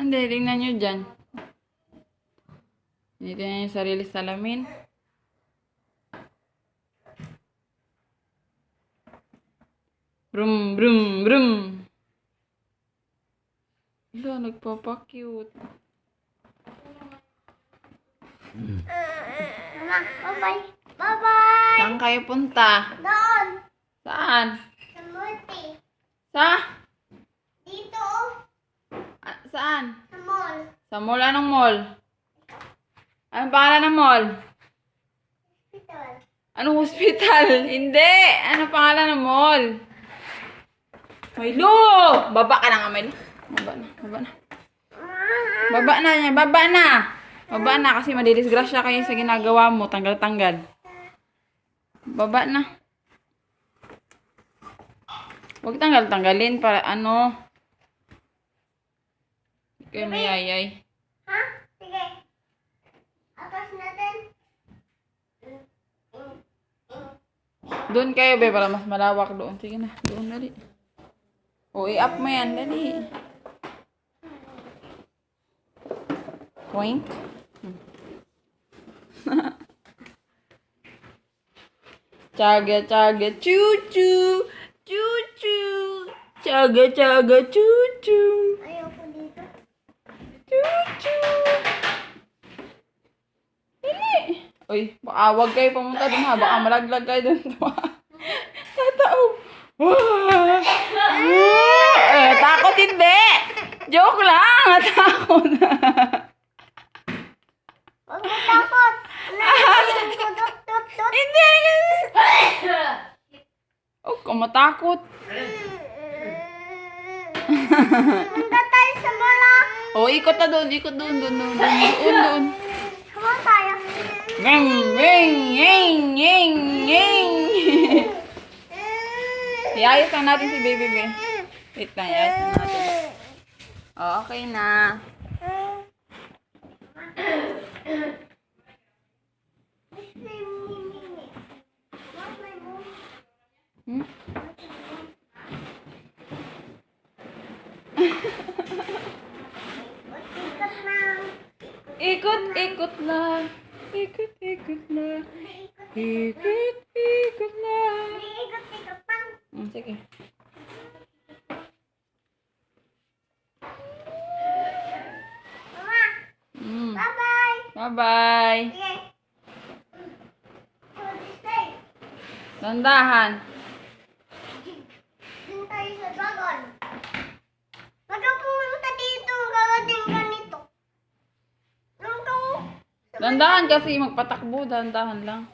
Hindi, tingnan nyo dyan. Hindi tingnan yung sarili sa salamin. Brum, brum, brum. Ito, nagpapakute. Mama, bye-bye. Bye-bye. Saan kayo punta? Doon. Saan? Sa multi. Sa? Dito. Saan? Sa mall. Sa mall? Anong mall? Anong pangalan ng mall? Hospital. Anong hospital? Hindi! Anong pangalan ng mall? Milo! Baba ka na nga, Milo. Baba na, baba na. Baba na niya, baba na! Baba na kasi madidisgrasya kayo sa ginagawa mo. Tanggal-tanggal. Baba na. Huwag tanggal-tanggalin para ano. Kaya mayayay. Ha? Sige. Atas natin. Doon kayo, be, para mas malawak doon. Sige na, doon dali. O, i-up mo yan, dali. Point. Chaga, chaga, choo-choo. Choo-choo. Chaga, chaga, choo-choo. Ayoko dito. Choo-choo. Dali. Uy, baka wag kayo pumunta doon ha. Baka malaglag kayo doon. Tataob. Takot hindi. Joke lang. Takot. Huwag mo takot. Tut. Hindi. Huwag ka matakot. Punta tayo sa mall. O, ikot na doon. Ikot doon. Doon. Come tayo. Gang, gang, gang, gang, gang. Iayos lang natin si baby, be. Wait lang, iayos lang natin. O, okay na. Hmm? Ikot lang. Ikot lang. Ikot lang. Ikot pang. Sige. Mama, bye-bye. Bye-bye. Sige. Stay. Dandahan. Doon tayo sa dragon. Pag pumunta dito, gagating ka nito. Nung Dandahan kasi magpatakbo. Dandahan lang.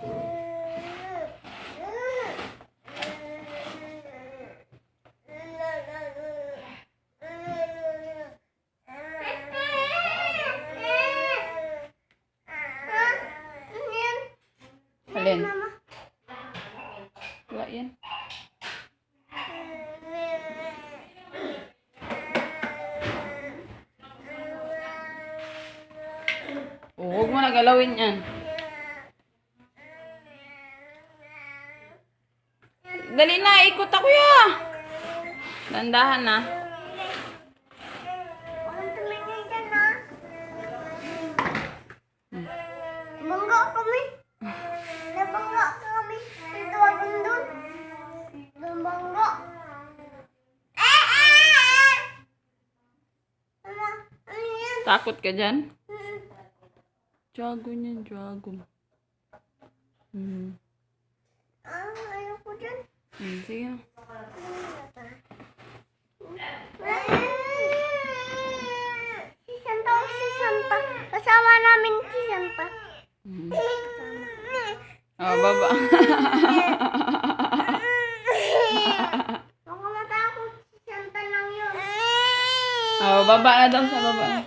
Alin? Wala yan. Oh, huwag mo na galawin yan. Dali na, ikot ako ya. Dandahan na. Walang tumingin dyan, ha? Bangga kami. Nabangga kami. May dragon doon. Nabangga. Mama, ano yan? Takot ka dyan? Dragon yan, dragon. Ayoko dyan. Sige na. Si Santa o si Santa. Kasama namin si Santa. Oh, baba. Baka matakot si Santa lang yun. Oh, baba na daw sa baba.